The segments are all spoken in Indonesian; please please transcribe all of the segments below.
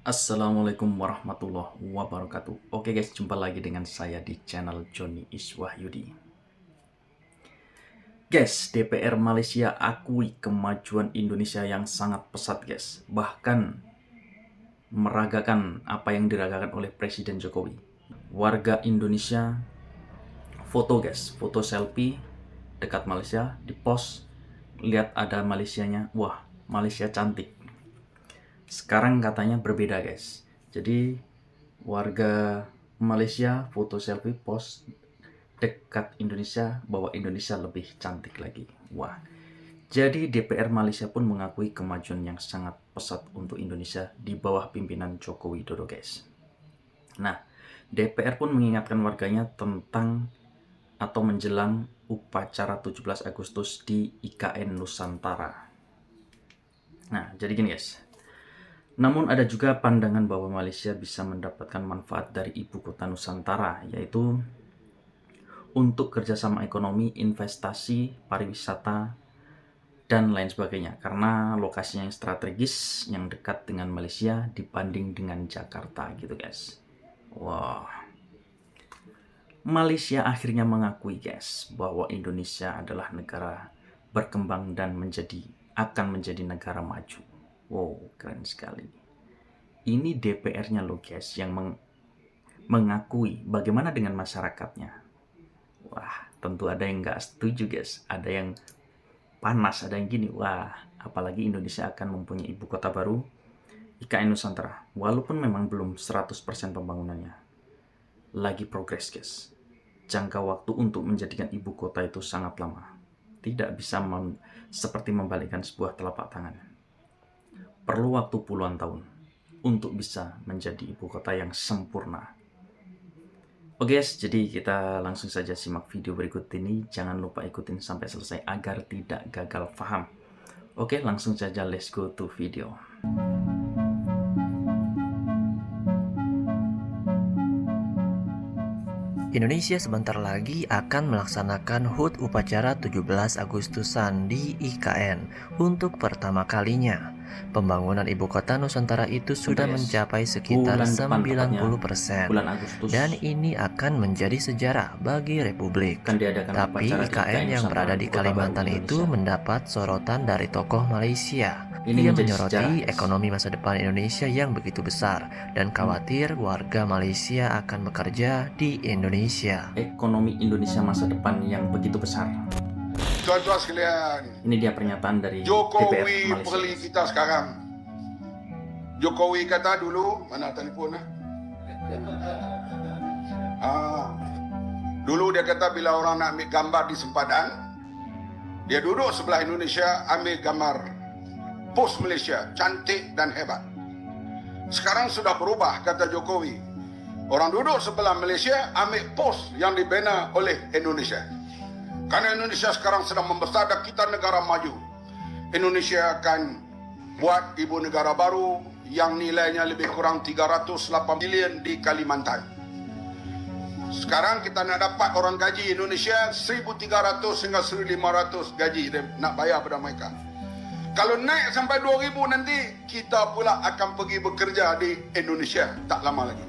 Assalamualaikum warahmatullahi wabarakatuh. Oke guys, jumpa lagi dengan saya di channel Johnny Iswahyudi. Guys, DPR Malaysia akui kemajuan Indonesia yang sangat pesat guys. Bahkan meragakan apa yang diragakan oleh Presiden Jokowi. Warga Indonesia foto guys, foto selfie dekat Malaysia, di post. Lihat ada Malaysianya, wah Malaysia cantik. Sekarang katanya berbeda guys. Jadi warga Malaysia foto selfie post dekat Indonesia bahwa Indonesia lebih cantik lagi. Wah. Jadi DPR Malaysia pun mengakui kemajuan yang sangat pesat untuk Indonesia di bawah pimpinan Joko Widodo guys. Nah, DPR pun mengingatkan warganya tentang atau menjelang upacara 17 Agustus di IKN Nusantara. Nah, jadi gini guys. Namun ada juga pandangan bahwa Malaysia bisa mendapatkan manfaat dari ibu kota Nusantara, yaitu untuk kerjasama ekonomi, investasi, pariwisata, dan lain sebagainya. Karena lokasinya yang strategis, yang dekat dengan Malaysia dibanding dengan Jakarta gitu guys. Wah, Malaysia akhirnya mengakui guys bahwa Indonesia adalah negara berkembang dan akan menjadi negara maju. Wow, keren sekali. Ini DPR-nya loh guys yang mengakui. Bagaimana dengan masyarakatnya? Wah, tentu ada yang nggak setuju guys. Ada yang panas, ada yang gini. Wah, apalagi Indonesia akan mempunyai ibu kota baru, IKN Nusantara. Walaupun memang belum 100% pembangunannya. Lagi progres guys. Jangka waktu untuk menjadikan ibu kota itu sangat lama. Tidak bisa seperti membalikkan sebuah telapak tangan. Perlu waktu puluhan tahun untuk bisa menjadi ibu kota yang sempurna. Oke guys, jadi kita langsung saja simak video berikut ini. Jangan lupa ikutin sampai selesai agar tidak gagal paham. Oke, langsung saja let's go to video. Indonesia sebentar lagi akan melaksanakan HUT upacara 17 Agustusan di IKN untuk pertama kalinya. Pembangunan ibu kota Nusantara itu sudah mencapai sekitar 90% dan ini akan menjadi sejarah bagi Republik. Tapi IKN yang berada di Kalimantan itu mendapat sorotan dari tokoh Malaysia. Ia menyoroti ekonomi masa depan Indonesia yang begitu besar dan khawatir warga Malaysia akan bekerja di Indonesia. Ekonomi Indonesia masa depan yang begitu besar. Tuan-tuan sekalian, ini dia pernyataan dari Jokowi DPR beli Malaysia. kita sekarang. Jokowi kata dulu, mana telefon dulu dia kata bila orang nak ambil gambar di sempadan, dia duduk sebelah Indonesia ambil gambar pos Malaysia, cantik dan hebat. Sekarang sudah berubah, kata Jokowi. Orang duduk sebelah Malaysia ambil pos yang dibina oleh Indonesia. Karena Indonesia sekarang sedang membesar dan kita negara maju. Indonesia akan buat ibu negara baru yang nilainya lebih kurang 308 bilion di Kalimantan. Sekarang kita nak dapat orang gaji Indonesia 1.300 hingga 1.500 gaji nak bayar pada mereka. Kalau naik sampai 2.000 nanti, kita pula akan pergi bekerja di Indonesia tak lama lagi.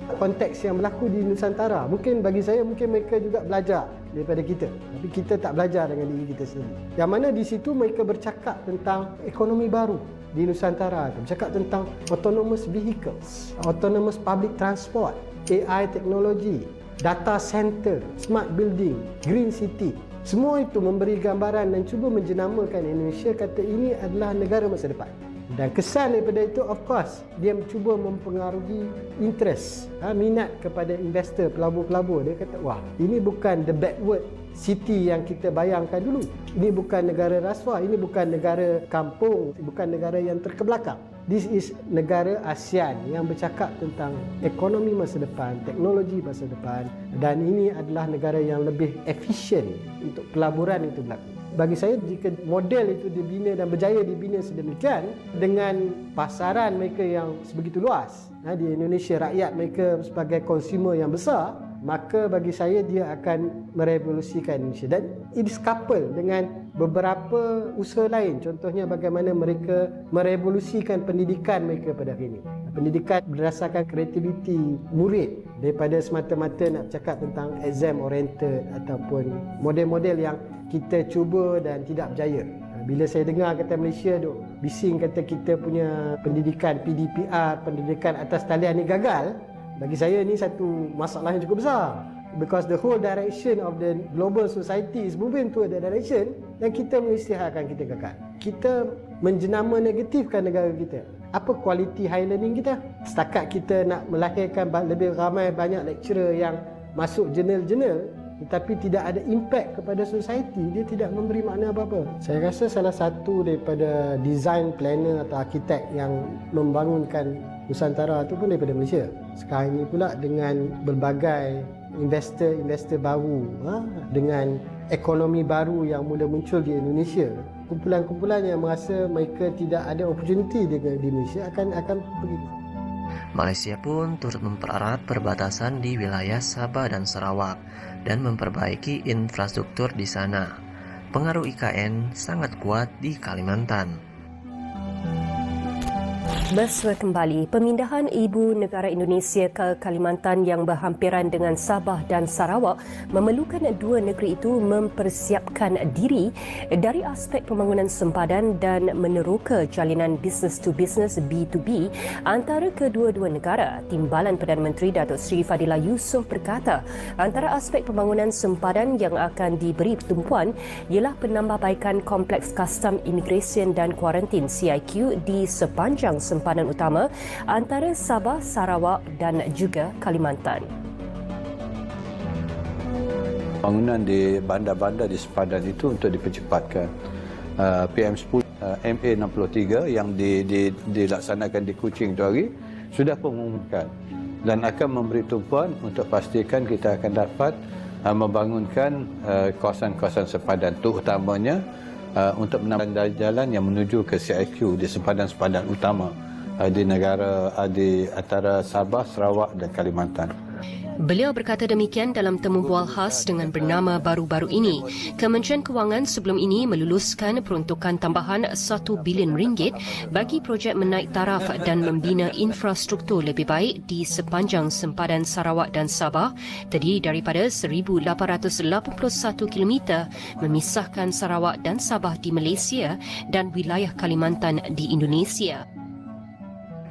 Konteks yang berlaku di Nusantara, mungkin bagi saya mungkin mereka juga belajar daripada kita, tapi kita tak belajar dengan diri kita sendiri. Yang mana di situ mereka bercakap tentang ekonomi baru di Nusantara, bercakap tentang autonomous vehicles, autonomous public transport, AI teknologi, data center, smart building, green city. Semua itu memberi gambaran dan cuba menjenamakan Indonesia, kata ini adalah negara masa depan. Dan kesan daripada itu, of course, dia cuba mempengaruhi interest, minat kepada investor, pelabur-pelabur. Dia kata, wah, ini bukan the backward city yang kita bayangkan dulu. Ini bukan negara rasuah, ini bukan negara kampung, bukan negara yang terkebelakang. This is negara ASEAN yang bercakap tentang ekonomi masa depan, teknologi masa depan, dan ini adalah negara yang lebih efisien untuk pelaburan itu berlaku. Bagi saya, jika model itu dibina dan berjaya dibina sedemikian dengan pasaran mereka yang sebegitu luas, di Indonesia rakyat mereka sebagai konsumer yang besar, maka bagi saya dia akan merevolusikan Indonesia. Dan it is coupled dengan beberapa usaha lain. Contohnya bagaimana mereka merevolusikan pendidikan mereka pada hari ini. Pendidikan berdasarkan kreativiti murid daripada semata-mata nak cakap tentang exam oriented ataupun model-model yang kita cuba dan tidak berjaya. Bila saya dengar kata Malaysia duk bising kata kita punya pendidikan PDPR, pendidikan atas talian ni gagal, bagi saya ni satu masalah yang cukup besar. Because the whole direction of the global society is moving toward that direction, dan kita mengisytiharkan kita gagal. Kita menjenama negatifkan negara kita. Apa kualiti high learning kita? Setakat kita nak melahirkan lebih ramai banyak lecturer yang masuk jurnal-jurnal, tetapi tidak ada impact kepada society, dia tidak memberi makna apa-apa. Saya rasa salah satu daripada design planner atau arkitek yang membangunkan Nusantara itu pun daripada Malaysia. Sekarang ini pula dengan berbagai investor baru, dengan ekonomi baru yang mula muncul di Indonesia, kumpulan-kumpulan yang merasa mereka tidak ada opportunity di Malaysia akan pergi. Malaysia pun turut mempererat perbatasan di wilayah Sabah dan Sarawak dan memperbaiki infrastruktur di sana. Pengaruh IKN sangat kuat di Kalimantan. Mesra kembali, pemindahan ibu negara Indonesia ke Kalimantan yang berhampiran dengan Sabah dan Sarawak memerlukan dua negeri itu mempersiapkan diri dari aspek pembangunan sempadan dan meneroka jalinan business to business B2B antara kedua-dua negara. Timbalan Perdana Menteri Datuk Seri Fadilah Yusof berkata, antara aspek pembangunan sempadan yang akan diberi tumpuan ialah penambahbaikan kompleks custom immigration dan kuarantin CIQ di sepanjang sempadan utama antara Sabah, Sarawak dan juga Kalimantan. Bangunan di bandar-bandar di sempadan itu untuk dipercepatkan. PM10 MA63 yang dilaksanakan di Kuching itu hari sudah mengumumkan dan akan memberi tumpuan untuk pastikan kita akan dapat membangunkan kawasan-kawasan sempadan itu, utamanya untuk menambah jalan yang menuju ke CIQ di sempadan-sempadan utama di negara di antara Sabah, Sarawak dan Kalimantan. Beliau berkata demikian dalam temu bual khas dengan bernama baru-baru ini. Kementerian Kewangan sebelum ini meluluskan peruntukan tambahan 1 bilion ringgit bagi projek menaik taraf dan membina infrastruktur lebih baik di sepanjang sempadan Sarawak dan Sabah, terdiri daripada 1,881 km memisahkan Sarawak dan Sabah di Malaysia dan wilayah Kalimantan di Indonesia.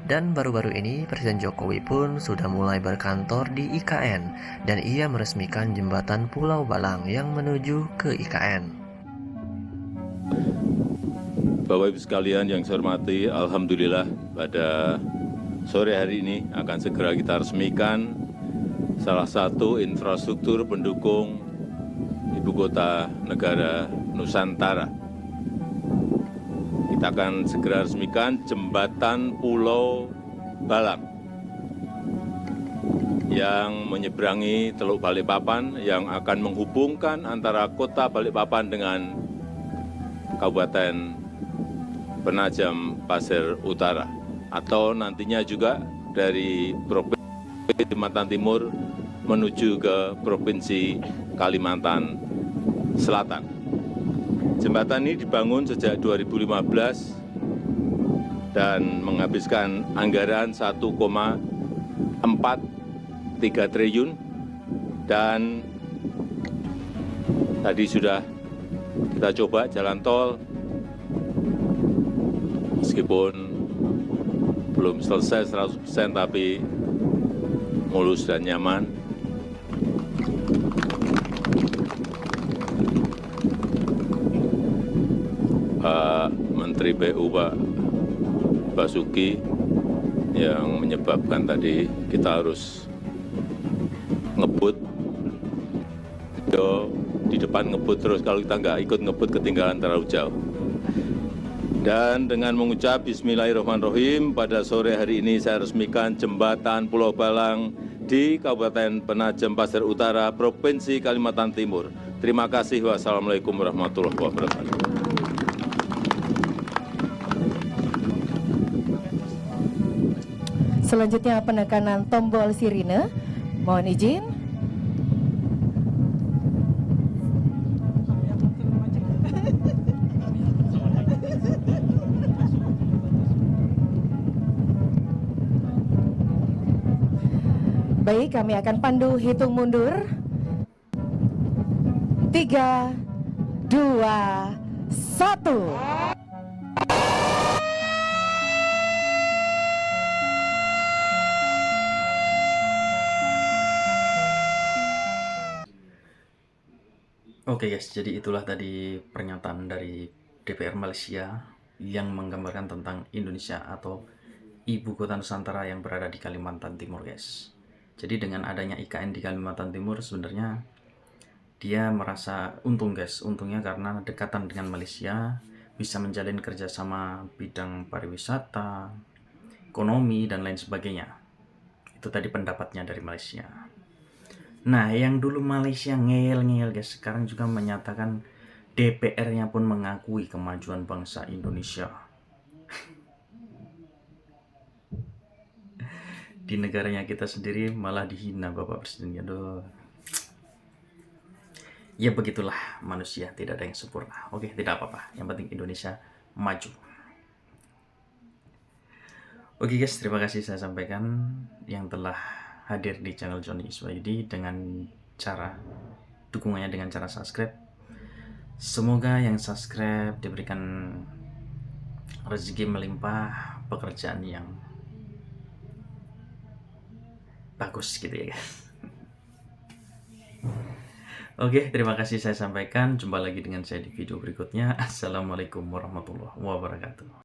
Dan baru-baru ini Presiden Jokowi pun sudah mulai berkantor di IKN dan ia meresmikan jembatan Pulau Balang yang menuju ke IKN. Bapak Ibu sekalian yang saya hormati, alhamdulillah pada sore hari ini akan segera kita resmikan salah satu infrastruktur pendukung Ibu Kota Negara Nusantara. Kita akan segera resmikan jembatan Pulau Balang yang menyeberangi Teluk Balikpapan yang akan menghubungkan antara kota Balikpapan dengan Kabupaten Penajam Pasir Utara, atau nantinya juga dari Provinsi Kalimantan Timur menuju ke Provinsi Kalimantan Selatan. Jembatan ini dibangun sejak 2015 dan menghabiskan anggaran 1,43 triliun dan tadi sudah kita coba jalan tol meskipun belum selesai 100% tapi mulus dan nyaman. Menteri PU Pak Basuki yang menyebabkan tadi kita harus ngebut. Di depan ngebut terus, kalau kita nggak ikut ngebut ketinggalan terlalu jauh. Dan dengan mengucap Bismillahirrahmanirrahim, pada sore hari ini saya resmikan jembatan Pulau Balang di Kabupaten Penajam Pasir Utara, Provinsi Kalimantan Timur. Terima kasih. Wassalamualaikum warahmatullahi wabarakatuh. Selanjutnya penekanan tombol sirine. Mohon izin. Baik, kami akan pandu hitung mundur. 3, 2, 1. Oke guys, jadi itulah tadi pernyataan dari DPR Malaysia yang menggambarkan tentang Indonesia atau Ibu Kota Nusantara yang berada di Kalimantan Timur guys. Jadi dengan adanya IKN di Kalimantan Timur sebenarnya dia merasa untung guys. Untungnya karena dekatan dengan Malaysia, bisa menjalin kerjasama bidang pariwisata, ekonomi, dan lain sebagainya. Itu tadi pendapatnya dari Malaysia. Nah, yang dulu Malaysia ngeyel-ngeyel guys, sekarang juga menyatakan DPR-nya pun mengakui kemajuan bangsa Indonesia. Di negaranya kita sendiri malah dihina Bapak Presiden. Aduh. Ya begitulah manusia, tidak ada yang sempurna. Oke, tidak apa-apa. Yang penting Indonesia maju. Oke guys, terima kasih saya sampaikan yang telah hadir di channel Johnny Iswahyudi dengan cara dukungannya dengan cara subscribe. Semoga yang subscribe diberikan rezeki melimpah, pekerjaan yang bagus gitu ya guys. Oke, terima kasih saya sampaikan. Jumpa lagi dengan saya di video berikutnya. Assalamualaikum warahmatullahi wabarakatuh.